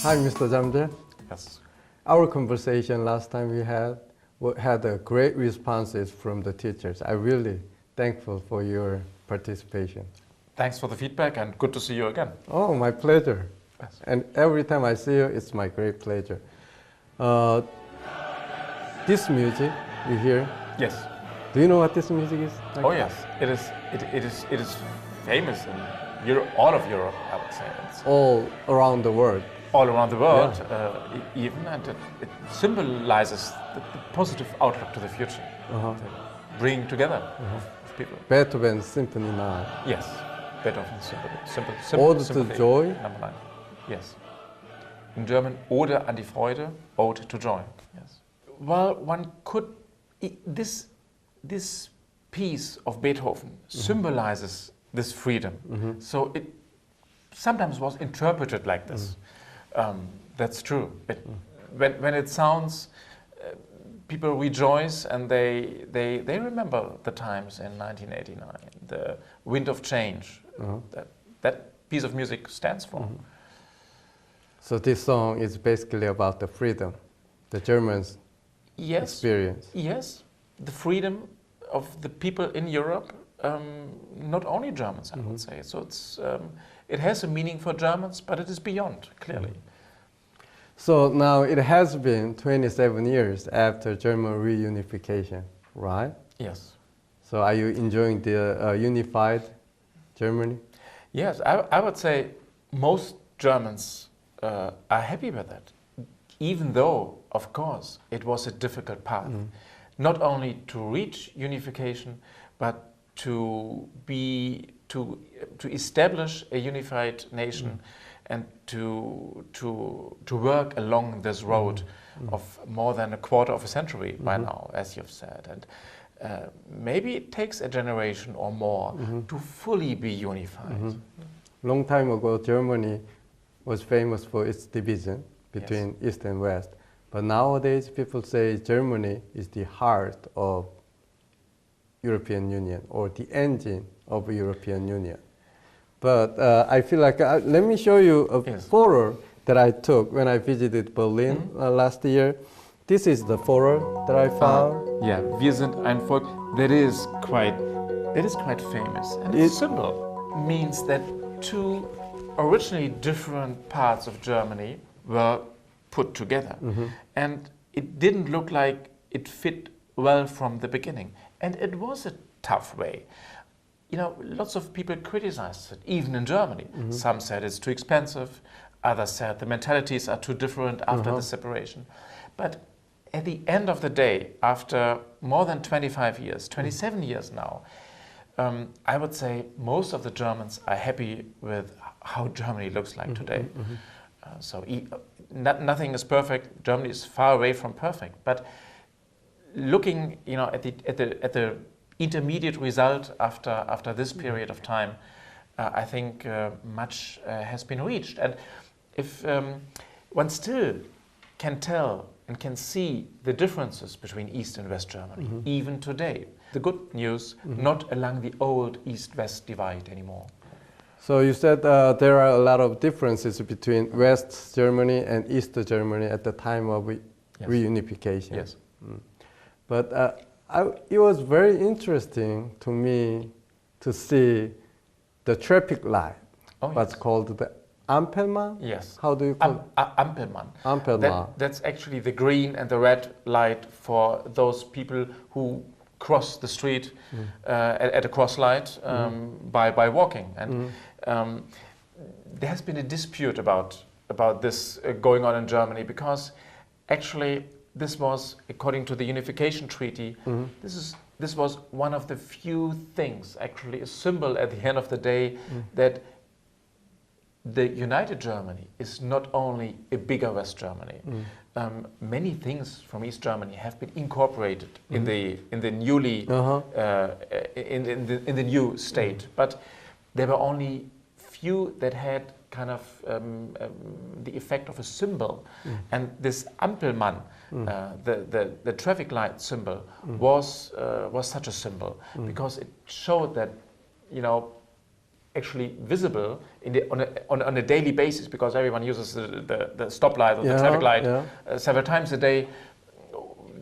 Hi, Mr. Jamdel. Yes. Our conversation last time we had a great responses from the teachers. I'm really thankful for your participation. Thanks for the feedback and good to see you again. Oh, my pleasure. Yes. And every time I see you, it's my great pleasure. This music you hear, Yes. do you know what this music is? Oh yes, it is famous in Europe, all of Europe, I would say. It's All around the world. all around the world, even, and it symbolizes the positive outlook to the future, Uh-huh. the bringing together of people. Beethoven's Symphony 9. Yes, Beethoven's simple Ode to Symphony Joy. Number 9. Yes. In German, Ode an die Freude, Ode to Joy. Yes. Well, one could this piece of Beethoven symbolizes this freedom. So it sometimes was interpreted like this. That's true. When it sounds, people rejoice and they remember the times in 1989, the wind of change that piece of music stands for. So this song is basically about the freedom, the Germans Yes. experience. Yes, the freedom of the people in Europe, not only Germans, I would say. So it has a meaning for Germans, but it is beyond, clearly. So now it has been 27 years after German reunification, right? Yes. So are you enjoying the unified Germany? Yes, I would say most Germans are happy with it, even though, of course, it was a difficult path. Not only to reach unification, but to establish a unified nation and to work along this road of more than a quarter of a century by now, as you've said. And maybe it takes a generation or more to fully be unified. Long time ago, Germany was famous for its division between East and West. But nowadays, people say Germany is the heart of European Union or the engine of European Union. But I feel like, let me show you a photo that I took when I visited Berlin last year. This is the photo that I found. Yeah, wir sind ein Volk. That is quite famous. And its symbol means that two originally different parts of Germany were put together. And it didn't look like it fit well from the beginning. And it was a tough way. You know, lots of people criticized it, even in Germany. Some said it's too expensive. Others said the mentalities are too different after the separation. But at the end of the day, after more than 25 years, 27 years now, I would say most of the Germans are happy with how Germany looks like today. Nothing is perfect. Germany is far away from perfect. But looking, you know, at the intermediate result after this period of time, I think much has been reached. And if one still can tell and can see the differences between East and West Germany, even today. The good news, not along the old East-West divide anymore. So you said there are a lot of differences between West Germany and East Germany at the time of reunification. Yes. But it was very interesting to me to see the traffic light, what's called the Ampelmann? Yes. How do you call it? Ampelmann. Ampelmann. That's actually the green and the red light for those people who cross the street at a cross light by walking. And there has been a dispute about this going on in Germany because actually this was, according to the Unification Treaty, this was one of the few things, actually a symbol at the end of the day, that the United Germany is not only a bigger West Germany. Many things from East Germany have been incorporated in the newly in the new state, but there were only few that had kind of the effect of a symbol, and this Ampelmann, the traffic light symbol, was such a symbol because it showed that, you know, actually visible on a daily basis, because everyone uses the stoplight or the traffic light several times a day,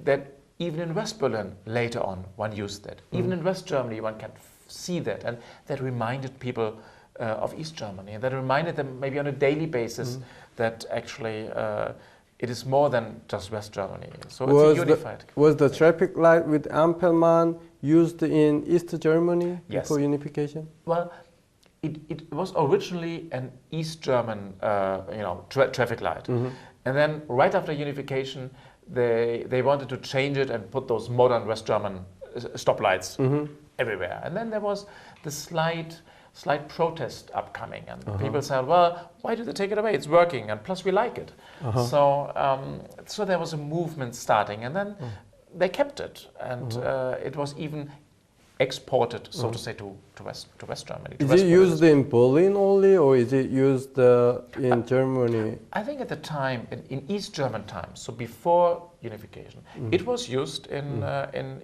that even in West Berlin later on one used that. Even in West Germany one can see that, and that reminded people of East Germany, and that reminded them maybe on a daily basis that actually it is more than just West Germany. So it's a unified. Was the traffic light with Ampelmann used in East Germany before unification? Well, it was originally an East German traffic light. And then right after unification, they wanted to change it and put those modern West German stoplights everywhere. And then there was the slight protest upcoming, and people said, well, why did they take it away? It's working, and plus we like it. So there was a movement starting, and then they kept it, and it was even exported, so to say, to West Germany. Is it used in Berlin only, or is it used in Germany? I think at the time, in East German times, so before unification, it was used in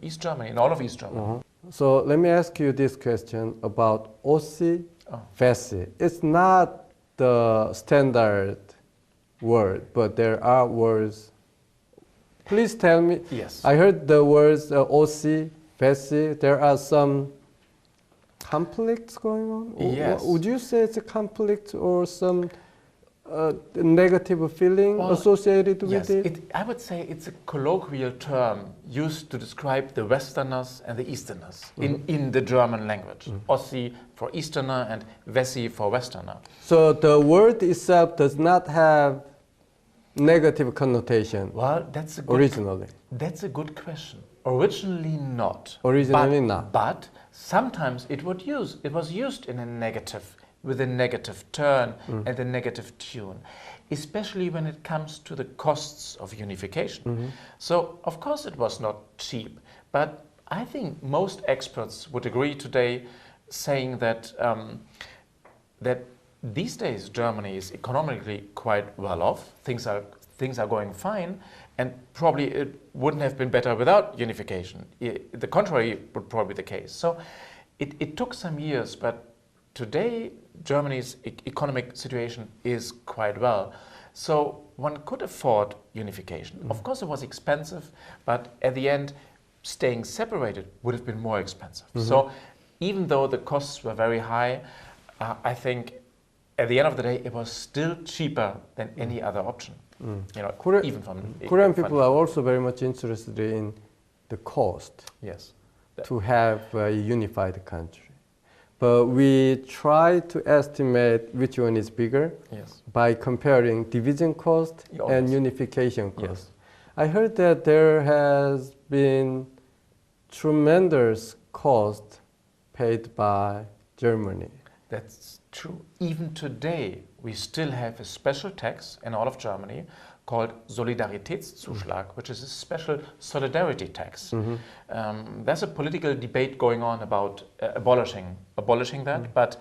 East Germany, in all of East Germany. So let me ask you this question about Ossi, Wessi. It's not the standard word, but there are words. Please tell me. Yes. I heard the words Ossi, Wessi. There are some conflicts going on? Yes. Would you say it's a conflict or some negative feeling associated with it? I would say it's a colloquial term used to describe the Westerners and the Easterners in the German language. Ossi for Easterner and Wessi for Westerner. So the word itself does not have negative connotation. Well, originally. That's a good question. Originally not. Originally not. But sometimes it was used in a negative, with a negative turn and a negative tune, especially when it comes to the costs of unification. So, of course, it was not cheap, but I think most experts would agree today, saying that that these days Germany is economically quite well off. Things are going fine, and probably it wouldn't have been better without unification. The contrary would probably be the case. So, it took some years, but today, Germany's economic situation is quite well. So one could afford unification. Of course, it was expensive, but at the end, staying separated would have been more expensive. So even though the costs were very high, I think at the end of the day, it was still cheaper than any other option. Even from Korean people are also very much interested in the cost. Yes. To have a unified country. But we try to estimate which one is bigger by comparing division cost and unification cost. Yes. I heard that there has been tremendous cost paid by Germany. That's true. Even today, we still have a special tax in all of Germany called Solidaritätszuschlag, which is a special solidarity tax. There's a political debate going on about abolishing that, but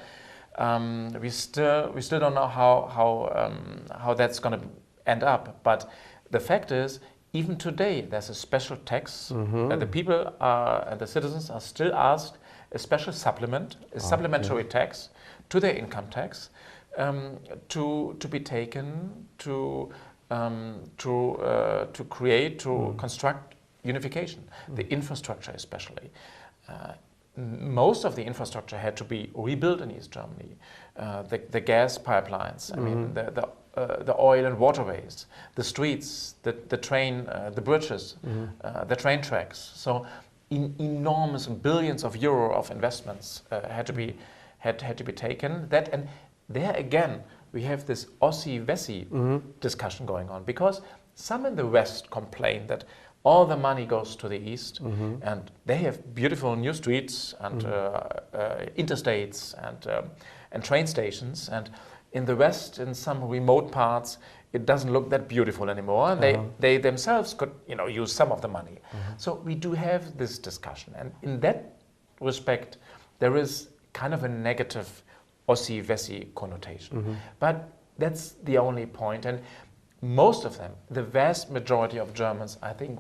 we still don't know how that's going to end up. But the fact is, even today, there's a special tax. The people and the citizens are still asked a special supplementary tax to their income tax to be taken to construct unification, the infrastructure especially. Most of the infrastructure had to be rebuilt in East Germany. The gas pipelines, I mean, the oil and waterways, the streets, the train, the bridges, the train tracks. So enormous billions of euro of investments had to be taken. And there again, we have this Ossi-Wessi discussion going on, because some in the West complain that all the money goes to the East, and they have beautiful new streets and interstates and train stations, and in the West, in some remote parts, it doesn't look that beautiful anymore, and they themselves could use some of the money. So we do have this discussion, and in that respect, there is kind of a negative Ossi-Wessi connotation. But that's the only point, and most of them, the vast majority of Germans, I think,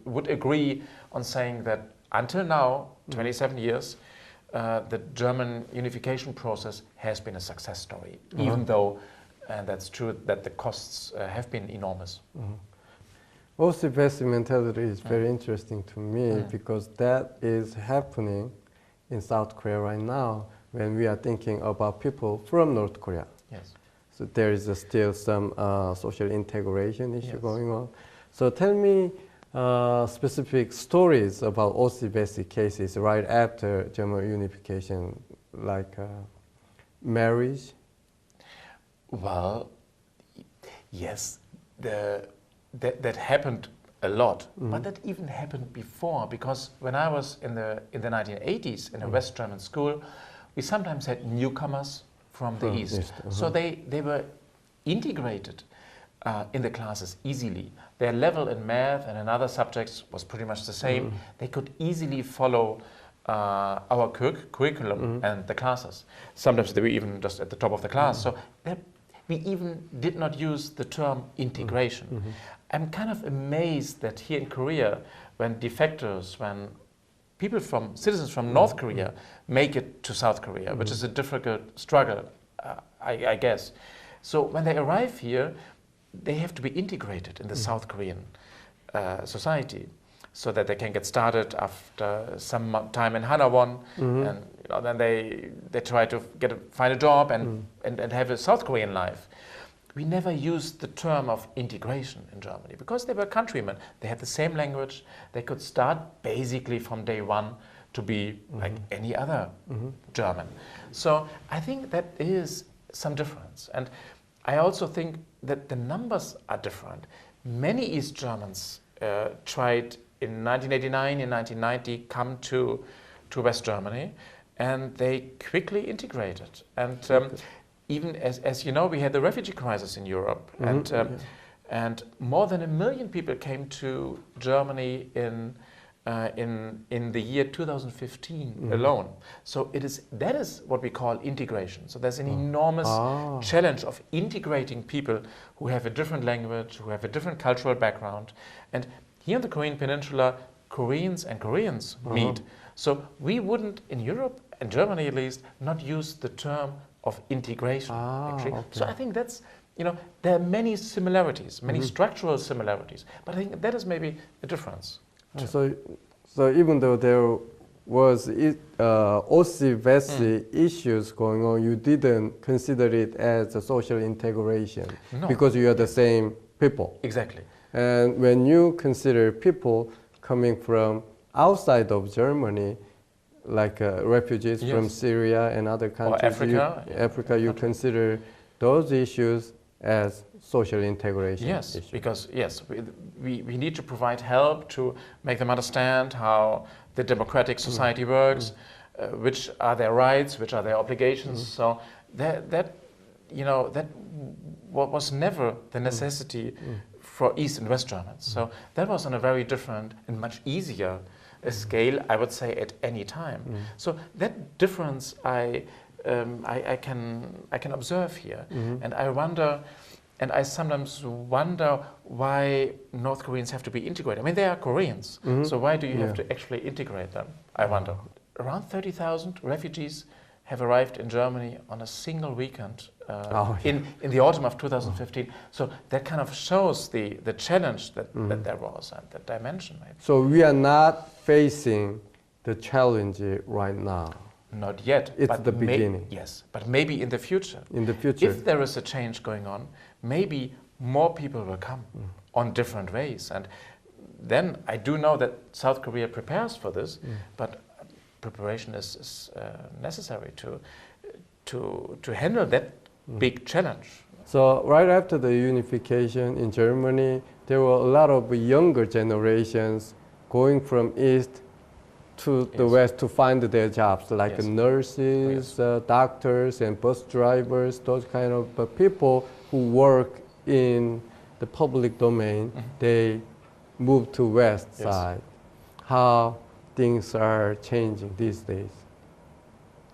would agree on saying that until now, 27 years, the German unification process has been a success story, even though, and that's true, that the costs have been enormous. Ossi Wessi mentality is very interesting to me because that is happening in South Korea right now when we are thinking about people from North Korea. Yes. So there is still some social integration issue going on. So tell me specific stories about Ossi Wessi cases right after German unification, like marriage. Well, yes, that happened a lot, but that even happened before, because when I was in the 1980s in a West German school, we sometimes had newcomers from the East. So they were integrated in the classes easily. Their level in math and in other subjects was pretty much the same. They could easily follow our curriculum and the classes. Sometimes they were even just at the top of the class. So we even did not use the term integration. I'm kind of amazed that here in Korea, when defectors, when citizens from North Korea make it to South Korea, which is a difficult struggle, I guess. So when they arrive here, they have to be integrated in the South Korean society, so that they can get started after some time in Hanawon, and then they try to find a job and have a South Korean life. We never used the term of integration in Germany because they were countrymen. They had the same language. They could start basically from day one to be like any other German. So I think that is some difference. And I also think that the numbers are different. Many East Germans tried in 1989, in 1990, come to West Germany, and they quickly integrated. And even as you know, we had the refugee crisis in Europe, and more than 1 million people came to Germany in the year 2015 alone. So that is what we call integration. So there's an enormous challenge of integrating people who have a different language, who have a different cultural background. And here in the Korean Peninsula, Koreans and Koreans meet. So we wouldn't, in Europe, and Germany at least, not use the term of integration, actually. Okay. So I think that's, there are many similarities, many structural similarities, but I think that is maybe a difference. So even though there was Ossi Wessi issues going on, you didn't consider it as a social integration because you are the same people. Exactly. And when you consider people coming from outside of Germany, like refugees from Syria and other countries, or Africa, you consider those issues as social integration. Yes, issues. because we need to provide help to make them understand how the democratic society works, which are their rights, which are their obligations. So that was never the necessity for East and West Germans. So that was on a very different and much easier scale, I would say, at any time. So that difference I can observe here, and I sometimes wonder why North Koreans have to be integrated. I mean, they are Koreans, so why do you have to actually integrate them? I wonder. Around 30,000 refugees have arrived in Germany on a single weekend in the autumn of 2015. So that kind of shows the challenge that there was and the dimension. Maybe. So we are not facing the challenge right now. Not yet. It's the beginning. Yes, but maybe in the future. In the future. If there is a change going on, maybe more people will come on different ways. And then I do know that South Korea prepares for this, but preparation is necessary to handle that big challenge. So right after the unification in Germany, there were a lot of younger generations going from East to the West to find their jobs, like nurses, doctors, and bus drivers, those kind of people who work in the public domain, they move to West side. How things are changing these days?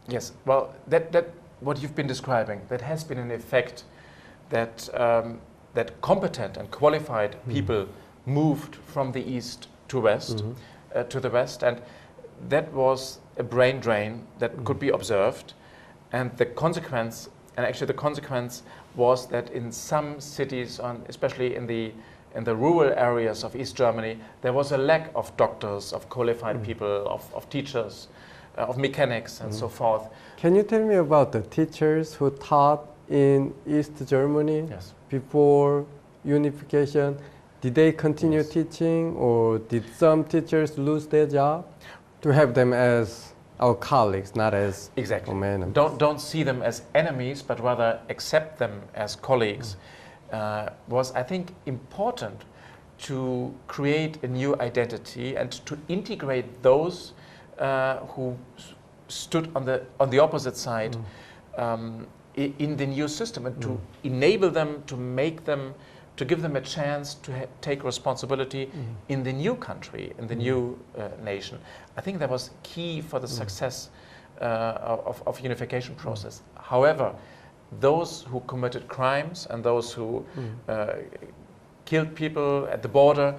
Yes, well, that what you've been describing, that has been an effect that that competent and qualified people moved from the East to West, to the West, and that was a brain drain that could be observed, and the consequence was that in some cities, especially in the rural areas of East Germany, there was a lack of doctors, of qualified people, of teachers, of mechanics, and so forth. Can you tell me about the teachers who taught in East Germany before unification? Did they continue teaching, or did some teachers lose their job? To have them as our colleagues, not as enemies. Don't see them as enemies, but rather accept them as colleagues. Was, I think, important to create a new identity and to integrate those who stood on the opposite side in the new system, and to enable them, to give them a chance to take responsibility in the new country, in the new nation. I think that was key for the success of unification process. However, those who committed crimes and those who killed people at the border,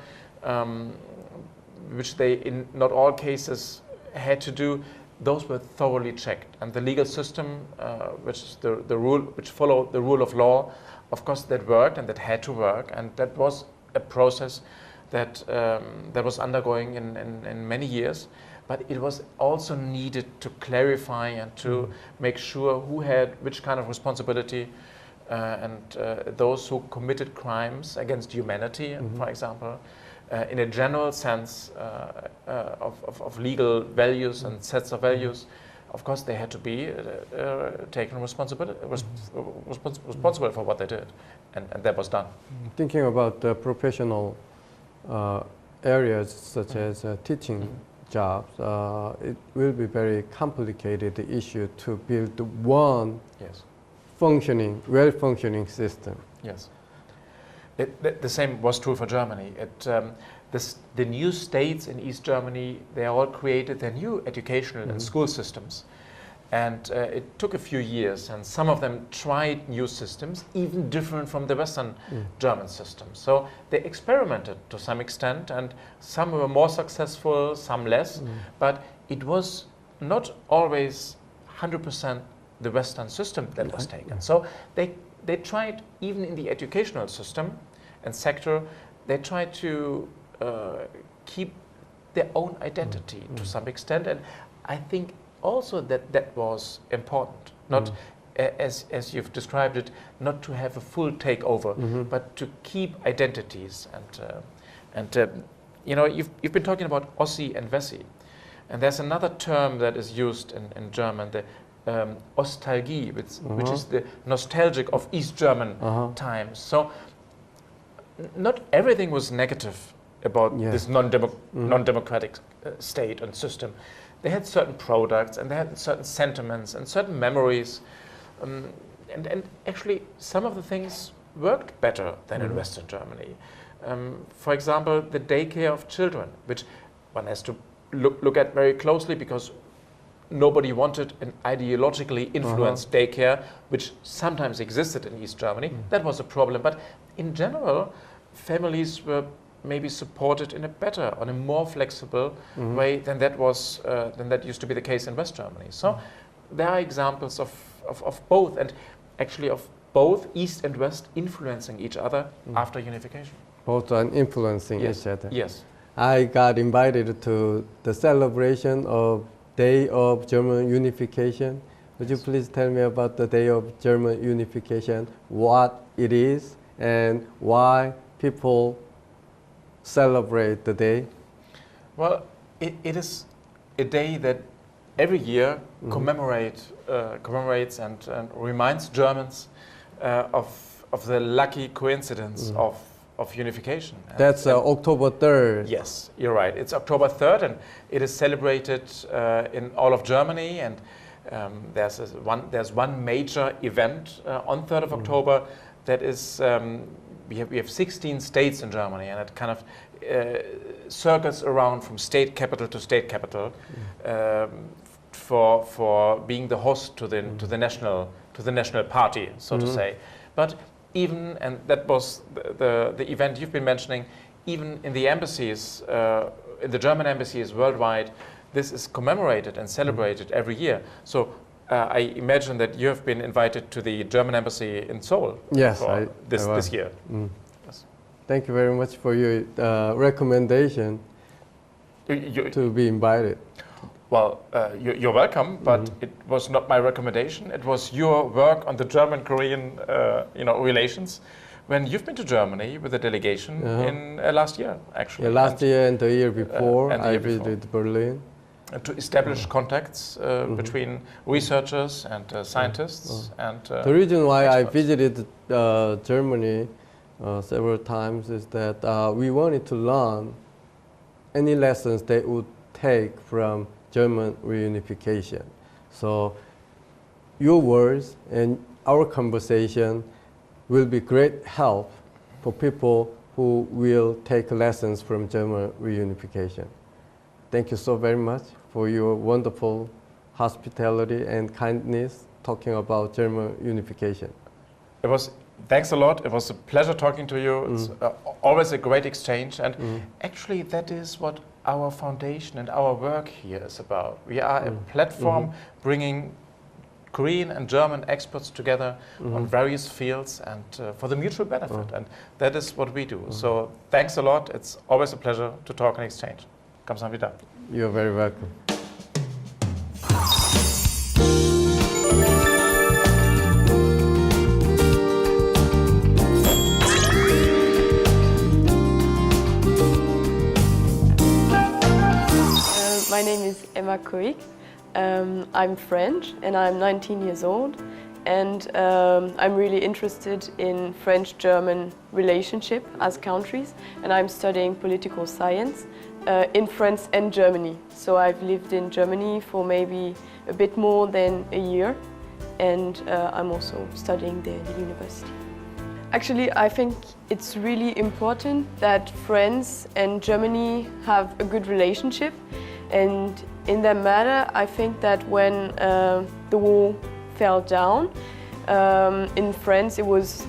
which they in not all cases had to do, those were thoroughly checked, and the legal system, which followed the rule of law, of course, that worked and that had to work, and that was a process that was undergoing in many years. But it was also needed to clarify and to make sure who had which kind of responsibility, and those who committed crimes against humanity, for example, in a general sense of legal values and sets of values. Of course, they had to be taken responsible for what they did, and that was done. Thinking about the professional areas such as teaching jobs, it will be very complicated issue to build one well-functioning system. Yes. The same was true for Germany. The new states in East Germany, they all created their new educational and school systems. And it took a few years, and some of them tried new systems, even different from the Western German system. So they experimented to some extent, and some were more successful, some less, but it was not always 100% the Western system that was taken. So they tried, even in the educational system and sector, they tried to keep their own identity to some extent, and I think also that was important, not as you've described it, not to have a full takeover, but to keep identities. And you know, you've been talking about Ossi and Wessi, and there's another term that is used in German, the Ostelgi, which is the nostalgic of East German times. So not everything was negative about this non-democratic state and system. They had certain products, and they had certain sentiments and certain memories, and actually some of the things worked better than in Western Germany. For example, the daycare of children, which one has to look at very closely, because nobody wanted an ideologically influenced daycare, which sometimes existed in East Germany. That was a problem, but in general, families were maybe supported in a better, on a more flexible way than that used to be the case in West Germany. So there are examples of both, and actually of both East and West influencing each other after unification. Both are influencing each other. Yes. I got invited to the celebration of Day of German Unification. Would you please tell me about the Day of German Unification, what it is, and why people celebrate the day? Well, it is a day that every year commemorates and reminds Germans of the lucky coincidence of unification. That's October 3rd. Yes, you're right. It's October 3rd, and it is celebrated in all of Germany. And there's one major event on 3rd of October that is. We have 16 states in Germany, and it kind of circles around from state capital to state capital for being the host to the national party, so to say. But even, and that was the event you've been mentioning, even in the embassies, in the German embassies worldwide, this is commemorated and celebrated every year. So I imagine that you have been invited to the German embassy in Seoul for this year. Yes. Thank you very much for your recommendation to be invited. Well, you're welcome, but it was not my recommendation. It was your work on the German-Korean relations when you've been to Germany with a delegation in last year, actually. Yeah, last year and the year before, I visited Berlin. To establish contacts between researchers and scientists. And the reason why I visited Germany several times is that we wanted to learn any lessons they would take from German reunification. So your words and our conversation will be great help for people who will take lessons from German reunification. Thank you so very much for your wonderful hospitality and kindness talking about German unification. Thanks a lot. It was a pleasure talking to you. It's always a great exchange. And actually, that is what our foundation and our work here is about. We are a platform bringing Korean and German experts together on various fields and for the mutual benefit. And that is what we do. So thanks a lot. It's always a pleasure to talk and exchange. 감사합니다. You're very welcome. My name is Emma Koik. I'm French and I'm 19 years old, and I'm really interested in French-German relationship as countries, and I'm studying political science in France and Germany. So I've lived in Germany for maybe a bit more than a year, and I'm also studying there at the university. Actually, I think it's really important that France and Germany have a good relationship. And in that matter, I think that when the wall fell down, in France it was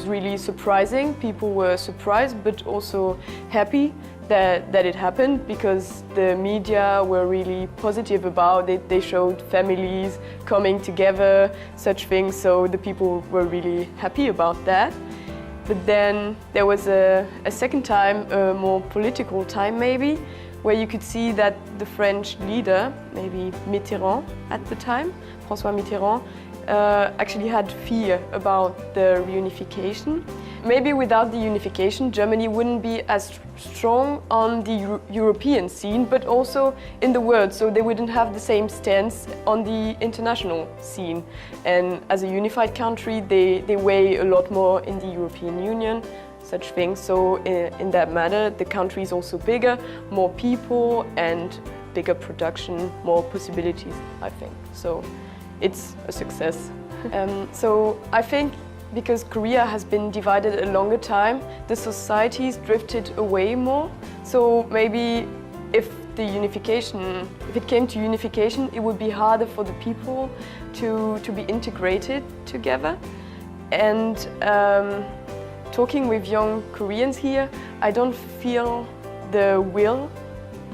really surprising. People were surprised but also happy that it happened, because the media were really positive about it. They showed families coming together, such things, so the people were really happy about that. But then there was a second time, a more political time maybe, where you could see that the French leader, maybe Mitterrand at the time, François Mitterrand, actually had fear about the reunification. Maybe without the unification, Germany wouldn't be as strong on the European scene, but also in the world, so they wouldn't have the same stance on the international scene. And as a unified country, they weigh a lot more in the European Union, such things. So in that matter, the country is also bigger, more people and bigger production, more possibilities, I think. So it's a success. So I think because Korea has been divided a longer time, the societies drifted away more. So maybe if it came to unification, it would be harder for the people to be integrated together. And talking with young Koreans here, I don't feel the will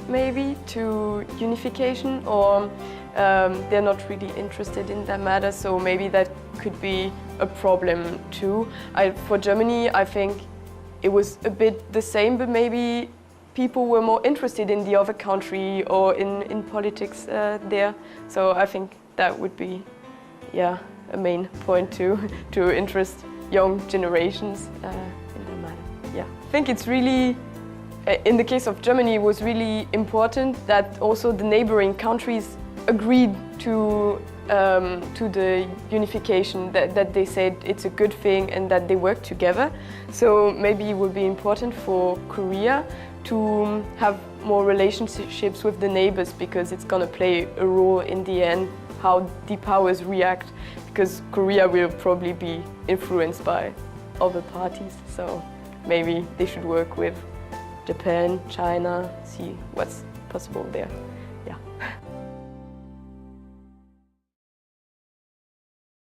maybe to unification, or they're not really interested in that matter, so maybe that could be a problem too. For Germany, I think it was a bit the same, but maybe people were more interested in the other country or in politics there. So I think that would be, a main point to interest young generations in that matter. Yeah, I think it's really, in the case of Germany, it was really important that also the neighboring countries agreed to the unification, that they said it's a good thing and that they work together. So maybe it would be important for Korea to have more relationships with the neighbors, because it's going to play a role in the end how the powers react, because Korea will probably be influenced by other parties. So maybe they should work with Japan, China, see what's possible there. Yeah.